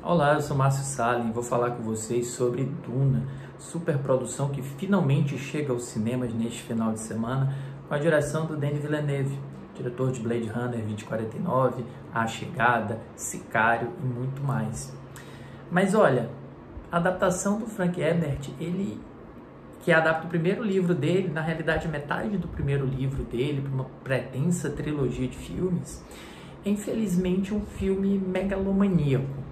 Olá, eu sou Márcio Salem e vou falar com vocês sobre Duna, superprodução que finalmente chega aos cinemas neste final de semana com a direção do Denis Villeneuve, diretor de Blade Runner 2049, A Chegada, Sicário e muito mais. Mas olha, a adaptação do Frank Herbert, ele que adapta o primeiro livro dele, na realidade metade do primeiro livro dele, para uma pretensa trilogia de filmes, é infelizmente um filme megalomaníaco.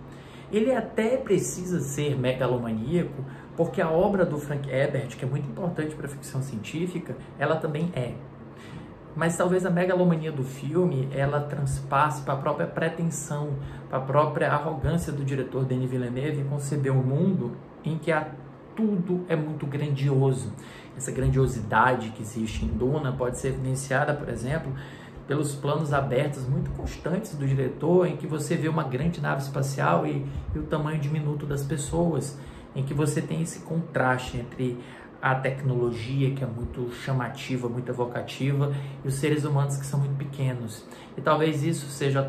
Ele até precisa ser megalomaníaco, porque a obra do Frank Herbert, que é muito importante para a ficção científica, ela também é. Mas talvez a megalomania do filme, ela transpasse para a própria pretensão, para a própria arrogância do diretor Denis Villeneuve em conceber um mundo em que tudo é muito grandioso. Essa grandiosidade que existe em Duna pode ser evidenciada, por exemplo, pelos planos abertos muito constantes do diretor, em que você vê uma grande nave espacial e o tamanho diminuto das pessoas, em que você tem esse contraste entre a tecnologia, que é muito chamativa, muito evocativa, e os seres humanos que são muito pequenos. E talvez isso seja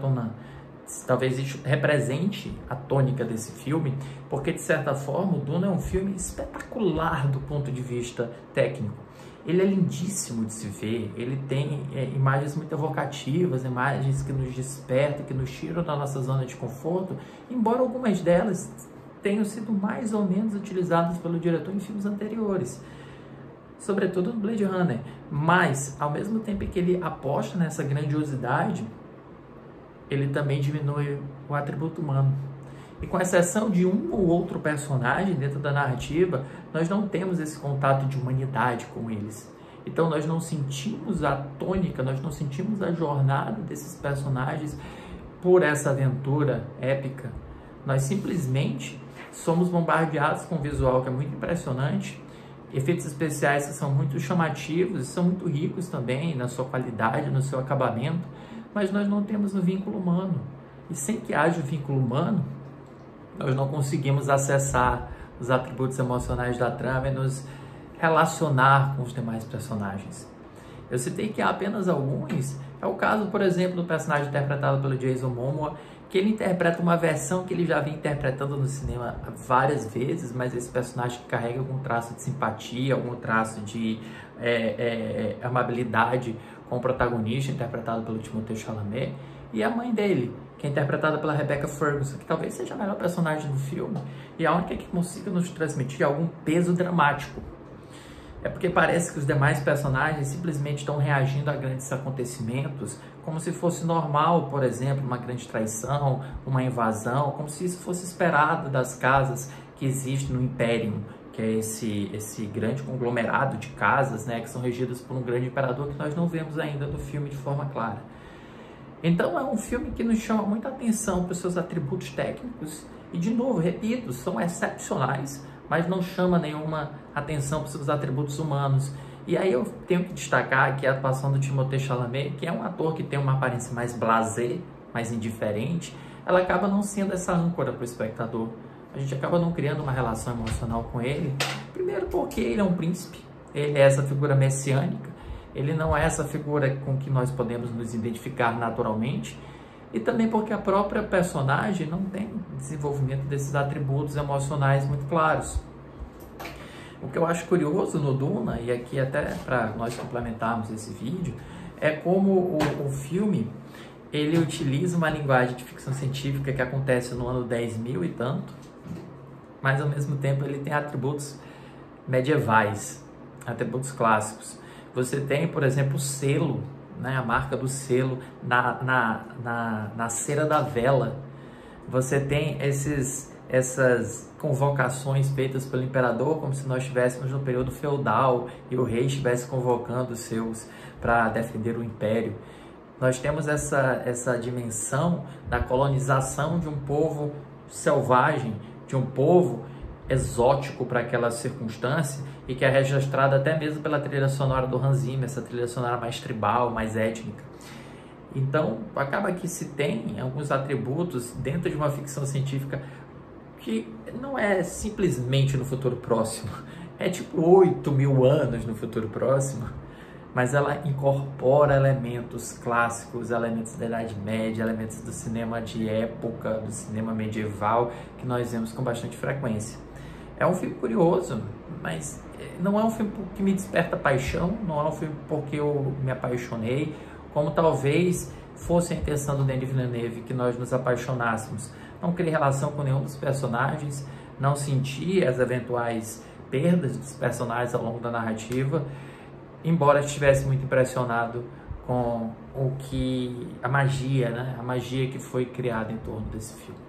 talvez isso represente a tônica desse filme, porque de certa forma o Duna é um filme espetacular do ponto de vista técnico. Ele é lindíssimo de se ver, ele tem imagens muito evocativas, imagens que nos despertam, que nos tiram da nossa zona de conforto, embora algumas delas tenham sido mais ou menos utilizadas pelo diretor em filmes anteriores, sobretudo no Blade Runner. Mas, ao mesmo tempo que ele aposta nessa grandiosidade, ele também diminui o atributo humano. E com exceção de um ou outro personagem dentro da narrativa, nós não temos esse contato de humanidade com eles. Então nós não sentimos a tônica, nós não sentimos a jornada desses personagens por essa aventura épica. Nós simplesmente somos bombardeados com um visual que é muito impressionante, efeitos especiais que são muito chamativos e são muito ricos também na sua qualidade, no seu acabamento, mas nós não temos o vínculo humano. E sem que haja o vínculo humano, nós não conseguimos acessar os atributos emocionais da trama e nos relacionar com os demais personagens. Eu citei que há apenas alguns. É o caso, por exemplo, do personagem interpretado pelo Jason Momoa, que ele interpreta uma versão que ele já vem interpretando no cinema várias vezes, mas esse personagem carrega algum traço de simpatia, algum traço de amabilidade com o protagonista, interpretado pelo Timothée Chalamet, e a mãe dele, que é interpretada pela Rebecca Ferguson, que talvez seja a melhor personagem do filme e a única que consiga nos transmitir algum peso dramático. É porque parece que os demais personagens simplesmente estão reagindo a grandes acontecimentos como se fosse normal, por exemplo, uma grande traição, uma invasão, como se isso fosse esperado das casas que existem no Imperium, que é esse grande conglomerado de casas, né, que são regidas por um grande imperador que nós não vemos ainda no filme de forma clara. Então é um filme que nos chama muita atenção para os seus atributos técnicos e, de novo, repito, são excepcionais, mas não chama nenhuma atenção para os seus atributos humanos. E aí eu tenho que destacar aqui a atuação do Timothée Chalamet, que é um ator que tem uma aparência mais blasé, mais indiferente. Ela acaba não sendo essa âncora para o espectador. A gente acaba não criando uma relação emocional com ele. Primeiro porque ele é um príncipe, ele é essa figura messiânica, ele não é essa figura com que nós podemos nos identificar naturalmente, e também porque a própria personagem não tem desenvolvimento desses atributos emocionais muito claros. O que eu acho curioso no Duna, e aqui até para nós complementarmos esse vídeo, é como o filme ele utiliza uma linguagem de ficção científica que acontece no ano 10.000 e tanto, mas ao mesmo tempo ele tem atributos medievais, atributos clássicos. Você tem, por exemplo, o selo, né, a marca do selo na cera da vela. Você tem essas convocações feitas pelo imperador, como se nós estivéssemos no período feudal e o rei estivesse convocando os seus para defender o império. Nós temos essa dimensão da colonização de um povo selvagem, de um povo exótico para aquela circunstância, e que é registrada até mesmo pela trilha sonora do Hans Zimmer, essa trilha sonora mais tribal, mais étnica. Então, acaba que se tem alguns atributos dentro de uma ficção científica que não é simplesmente no futuro próximo, é tipo 8.000 anos no futuro próximo. mas ela incorpora elementos clássicos, elementos da Idade Média, elementos do cinema de época, do cinema medieval, que nós vemos com bastante frequência. É um filme curioso, mas não é um filme que me desperta paixão, não é um filme porque eu me apaixonei, como talvez fosse a intenção do Denis Villeneuve, que nós nos apaixonássemos. Não criei relação com nenhum dos personagens, não senti as eventuais perdas dos personagens ao longo da narrativa, embora estivesse muito impressionado com a magia, né? A magia que foi criada em torno desse filme.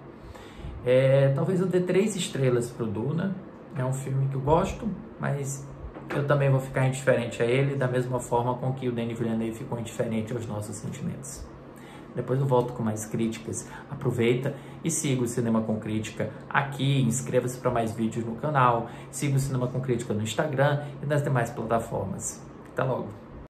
Talvez eu dê 3 estrelas para o Duna. É um filme que eu gosto, mas eu também vou ficar indiferente a ele, da mesma forma com que o Denis Villeneuve ficou indiferente aos nossos sentimentos. Depois eu volto com mais críticas. Aproveita e siga o Cinema com Crítica aqui, inscreva-se para mais vídeos no canal, siga o Cinema com Crítica no Instagram e nas demais plataformas. Até logo!